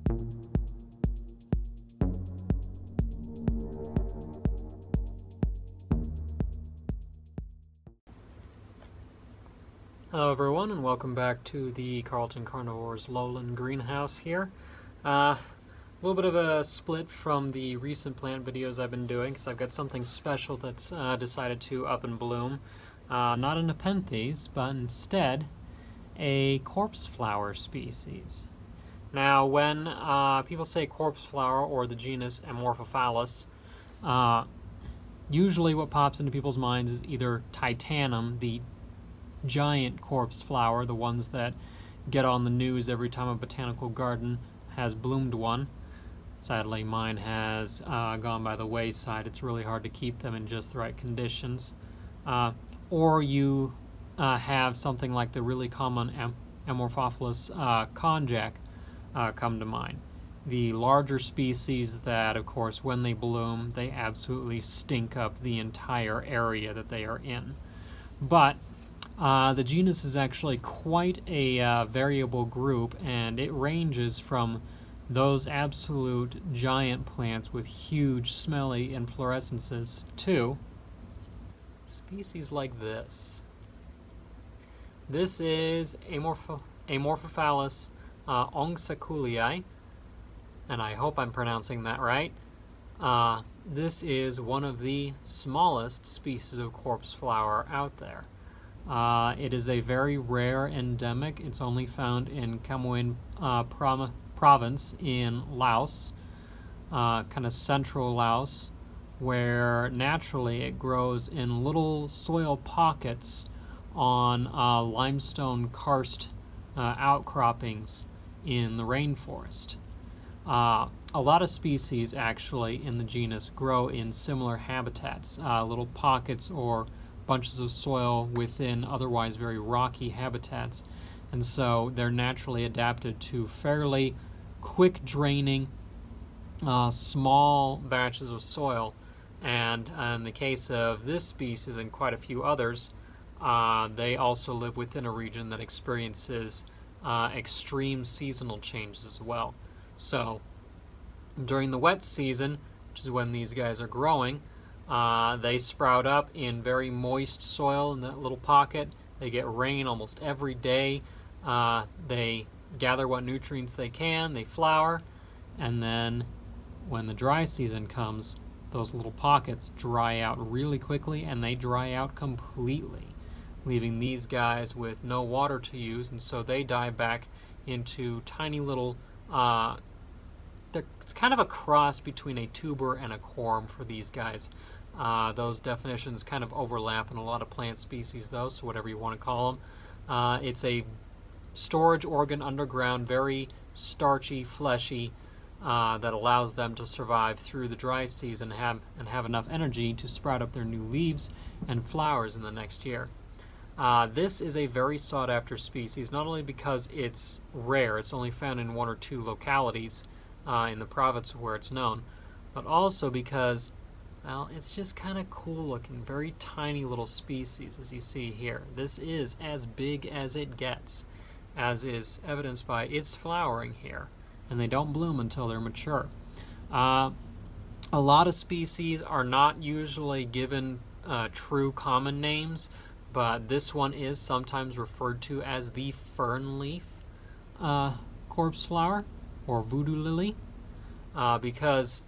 Hello everyone, and welcome back to the Carlton Carnivores Lowland Greenhouse here. A little bit of a split from the recent plant videos I've been doing, because I've got something special that's decided to up and bloom. Not a Nepenthes, but instead a corpse flower species. Now, when people say corpse flower or the genus Amorphophallus, usually what pops into people's minds is either Titanum, the giant corpse flower, the ones that get on the news every time a botanical garden has bloomed one. Sadly, mine has gone by the wayside. It's really hard to keep them in just the right conditions. Or you have something like the really common Amorphophallus konjac come to mind. The larger species that, of course, when they bloom, they absolutely stink up the entire area that they are in. But the genus is actually quite a variable group, and it ranges from those absolute giant plants with huge smelly inflorescences to species like this. This is Amorphophallus ongsakulii, and I hope I'm pronouncing that right. This is one of the smallest species of corpse flower out there. It is a very rare endemic. It's only found in Khammouin province in Laos, kind of central Laos, where naturally it grows in little soil pockets on limestone karst outcroppings in the rainforest. A lot of species actually in the genus grow in similar habitats, little pockets or bunches of soil within otherwise very rocky habitats, and so they're naturally adapted to fairly quick draining small batches of soil. And in the case of this species and quite a few others, they also live within a region that experiences extreme seasonal changes as well. So during the wet season, which is when these guys are growing, they sprout up in very moist soil in that little pocket. They get rain almost every day. They gather what nutrients they can, they flower, and then when the dry season comes, those little pockets dry out really quickly, and they dry out completely, leaving these guys with no water to use, and so they die back into tiny little it's kind of a cross between a tuber and a corm for these guys. Those definitions kind of overlap in a lot of plant species, though, so whatever you want to call them. It's a storage organ underground, very starchy, fleshy, that allows them to survive through the dry season and have enough energy to sprout up their new leaves and flowers in the next year. This is a very sought-after species, not only because it's rare, it's only found in one or two localities in the province where it's known, but also because, well, it's just kind of cool looking, very tiny little species, as you see here. This is as big as it gets, as is evidenced by its flowering here, and they don't bloom until they're mature. A lot of species are not usually given true common names, but this one is sometimes referred to as the fern leaf corpse flower, or voodoo lily, because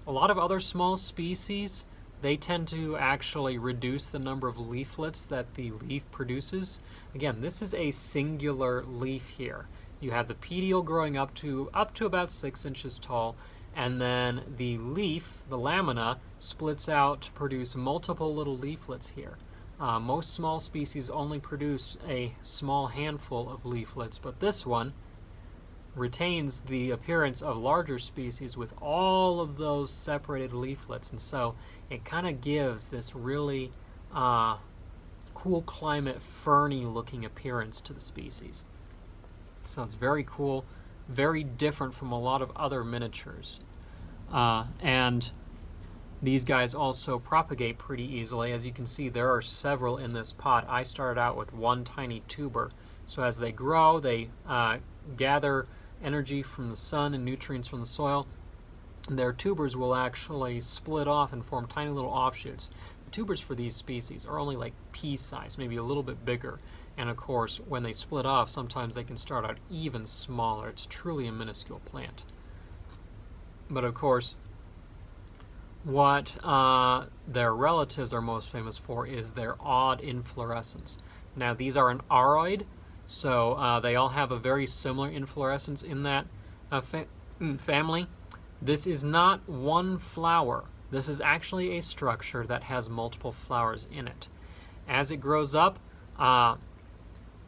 a lot of other small species, they tend to actually reduce the number of leaflets that the leaf produces. Again, this is a singular leaf here. You have the petiole growing up to about 6 inches tall, and then the leaf, the lamina, splits out to produce multiple little leaflets here. Most small species only produce a small handful of leaflets, but this one retains the appearance of larger species with all of those separated leaflets, and so it kind of gives this really cool climate, ferny looking appearance to the species. So it's very cool, very different from a lot of other miniatures. And these guys also propagate pretty easily. As you can see, there are several in this pot. I started out with one tiny tuber. So as they grow, they gather energy from the sun and nutrients from the soil, their tubers will actually split off and form tiny little offshoots. The tubers for these species are only like pea size, maybe a little bit bigger. And of course, when they split off, sometimes they can start out even smaller. It's truly a minuscule plant. But of course, what their relatives are most famous for is their odd inflorescence. Now, these are an aroid, so they all have a very similar inflorescence in that family. This is not one flower. This is actually a structure that has multiple flowers in it. As it grows up,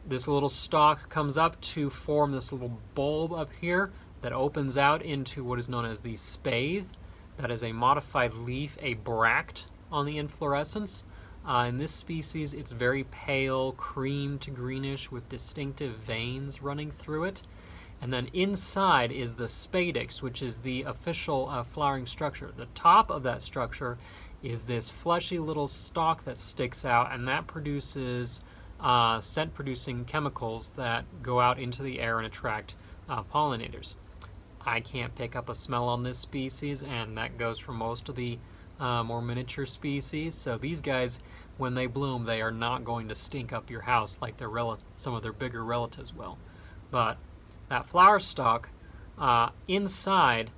this little stalk comes up to form this little bulb up here that opens out into what is known as the spathe. That is a modified leaf, a bract on the inflorescence. In this species, it's very pale, cream to greenish with distinctive veins running through it. And then inside is the spadix, which is the official flowering structure. The top of that structure is this fleshy little stalk that sticks out, and that produces scent-producing chemicals that go out into the air and attract pollinators. I can't pick up a smell on this species, and that goes for most of the more miniature species. So these guys, when they bloom, they are not going to stink up your house like some of their bigger relatives will. But that flower stalk, inside,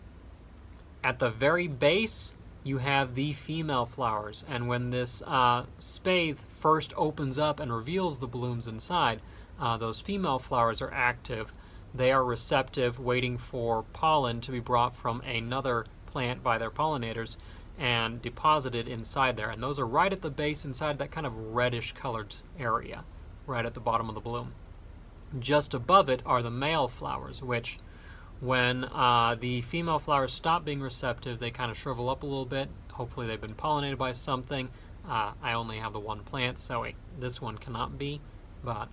at the very base, you have the female flowers. And when this spathe first opens up and reveals the blooms inside, those female flowers are active. They are receptive, waiting for pollen to be brought from another plant by their pollinators and deposited inside there. And those are right at the base inside that kind of reddish colored area, right at the bottom of the bloom. Just above it are the male flowers, which when the female flowers stop being receptive, they kind of shrivel up a little bit. Hopefully they've been pollinated by something. I only have the one plant, so this one cannot be. But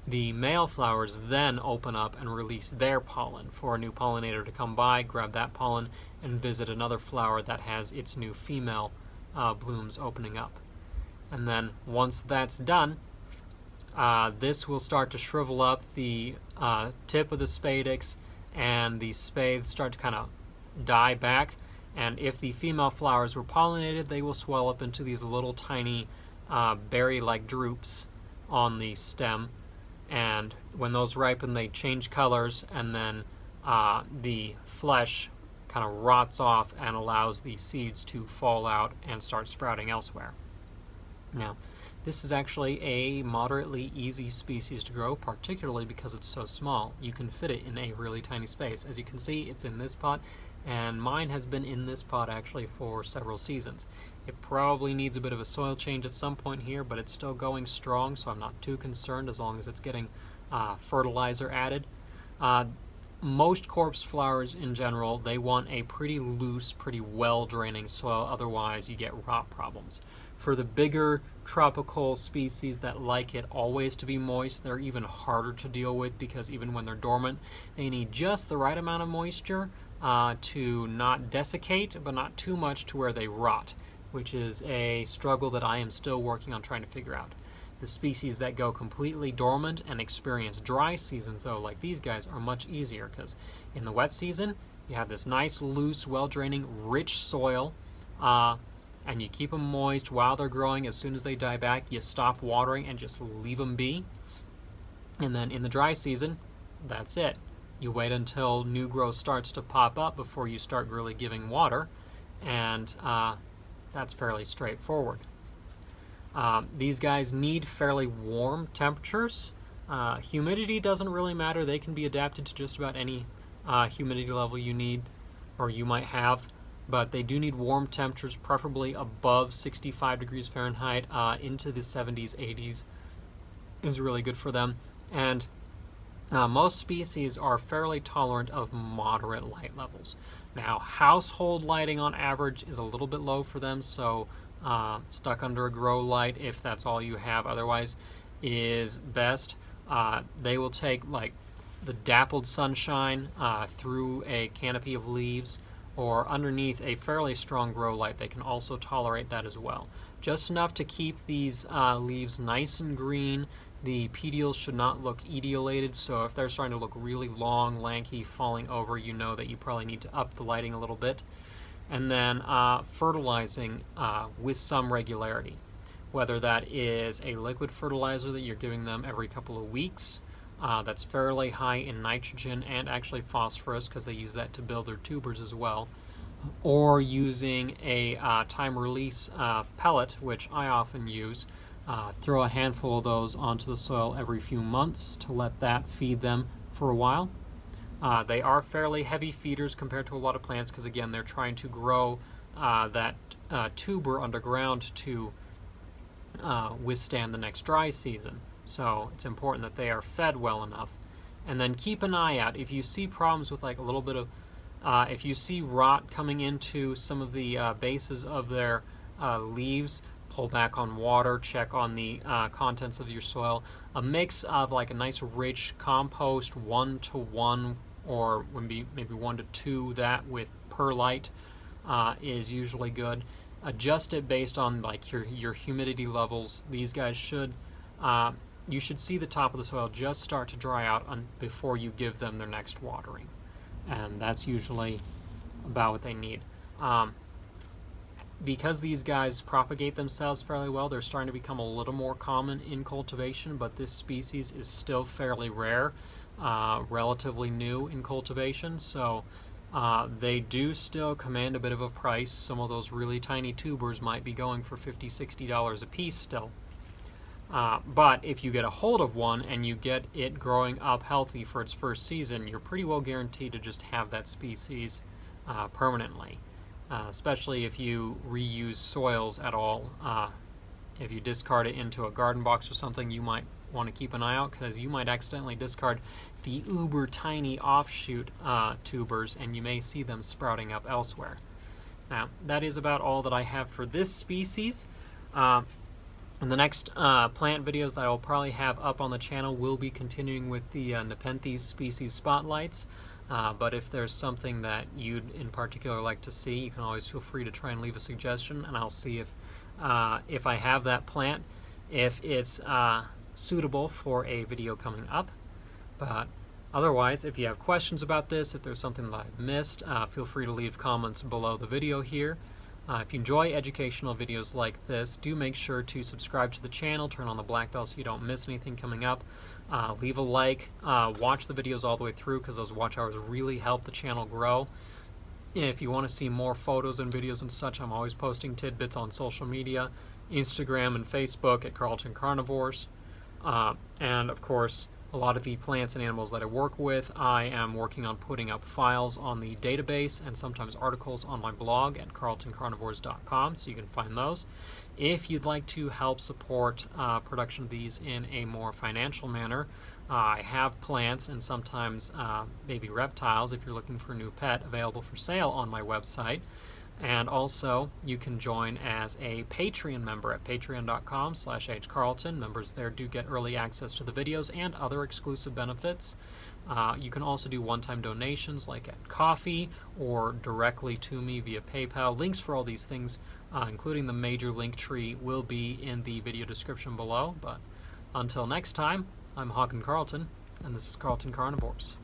the male flowers then open up and release their pollen for a new pollinator to come by, grab that pollen, and visit another flower that has its new female blooms opening up. And then once that's done, this will start to shrivel up the tip of the spadix, and the spathe start to kind of die back. And if the female flowers were pollinated, they will swell up into these little tiny berry-like drupes on the stem. And when those ripen, they change colors, and then the flesh kind of rots off and allows the seeds to fall out and start sprouting elsewhere. Now, this is actually a moderately easy species to grow, particularly because it's so small. You can fit it in a really tiny space. As you can see, it's in this pot, and mine has been in this pot actually for several seasons. It probably needs a bit of a soil change at some point here, but it's still going strong, so I'm not too concerned as long as it's getting fertilizer added. Most corpse flowers in general, they want a pretty loose, pretty well-draining soil, otherwise you get rot problems. For the bigger tropical species that like it always to be moist, they're even harder to deal with because even when they're dormant, they need just the right amount of moisture to not desiccate, but not too much to where they rot, which is a struggle that I am still working on trying to figure out. The species that go completely dormant and experience dry seasons, though, like these guys, are much easier because in the wet season, you have this nice, loose, well-draining, rich soil, and you keep them moist while they're growing. As soon as they die back, you stop watering and just leave them be. And then in the dry season, that's it. You wait until new growth starts to pop up before you start really giving water, and that's fairly straightforward. These guys need fairly warm temperatures. Humidity doesn't really matter. They can be adapted to just about any humidity level you need or you might have, but they do need warm temperatures, preferably above 65 degrees Fahrenheit. Into the 70s, 80s is really good for them. And most species are fairly tolerant of moderate light levels. Now, household lighting on average is a little bit low for them, so stuck under a grow light, if that's all you have otherwise, is best. They will take like the dappled sunshine through a canopy of leaves or underneath a fairly strong grow light. They can also tolerate that as well. Just enough to keep these leaves nice and green The pedals should not look etiolated, so if they're starting to look really long, lanky, falling over, you know that you probably need to up the lighting a little bit. And then fertilizing with some regularity, whether that is a liquid fertilizer that you're giving them every couple of weeks, that's fairly high in nitrogen and actually phosphorus, because they use that to build their tubers as well, or using a time release pellet, which I often use. Throw a handful of those onto the soil every few months to let that feed them for a while. They are fairly heavy feeders compared to a lot of plants, because again, they're trying to grow that tuber underground to withstand the next dry season. So it's important that they are fed well enough. And then keep an eye out. If you see problems with like a little bit of, if you see rot coming into some of the bases of their leaves, pull back on water, check on the contents of your soil. A mix of like a nice rich compost 1-to-1 or maybe 1-to-2 that with perlite is usually good. Adjust it based on like your humidity levels. These guys should you should see the top of the soil just start to dry out before you give them their next watering, and that's usually about what they need. Because these guys propagate themselves fairly well, they're starting to become a little more common in cultivation, but this species is still fairly rare, relatively new in cultivation, so they do still command a bit of a price. Some of those really tiny tubers might be going for $50-$60 a piece still. But if you get a hold of one and you get it growing up healthy for its first season, you're pretty well guaranteed to just have that species permanently. Especially if you reuse soils at all. If you discard it into a garden box or something, you might want to keep an eye out, because you might accidentally discard the uber tiny offshoot tubers, and you may see them sprouting up elsewhere. Now, that is about all that I have for this species. In the next plant videos that I will probably have up on the channel, will be continuing with the Nepenthes species spotlights. But if there's something that you'd in particular like to see, you can always feel free to try and leave a suggestion, and I'll see if I have that plant, if it's suitable for a video coming up. But otherwise, if you have questions about this, if there's something that I've missed, feel free to leave comments below the video here. If you enjoy educational videos like this, do make sure to subscribe to the channel, turn on the black bell so you don't miss anything coming up. Leave a like, watch the videos all the way through, because those watch hours really help the channel grow. If you want to see more photos and videos and such, I'm always posting tidbits on social media, Instagram and Facebook at Carlton Carnivores. And of course, a lot of the plants and animals that I work with, I am working on putting up files on the database and sometimes articles on my blog at carltoncarnivores.com, so you can find those. If you'd like to help support production of these in a more financial manner, I have plants and sometimes baby reptiles, if you're looking for a new pet, available for sale on my website. And also, you can join as a Patreon member at patreon.com/hcarlton. Members there do get early access to the videos and other exclusive benefits. You can also do one-time donations like at coffee or directly to me via PayPal. Links for all these things, including the major link tree, will be in the video description below. But until next time, I'm Hawken Carlton, and this is Carlton Carnivores.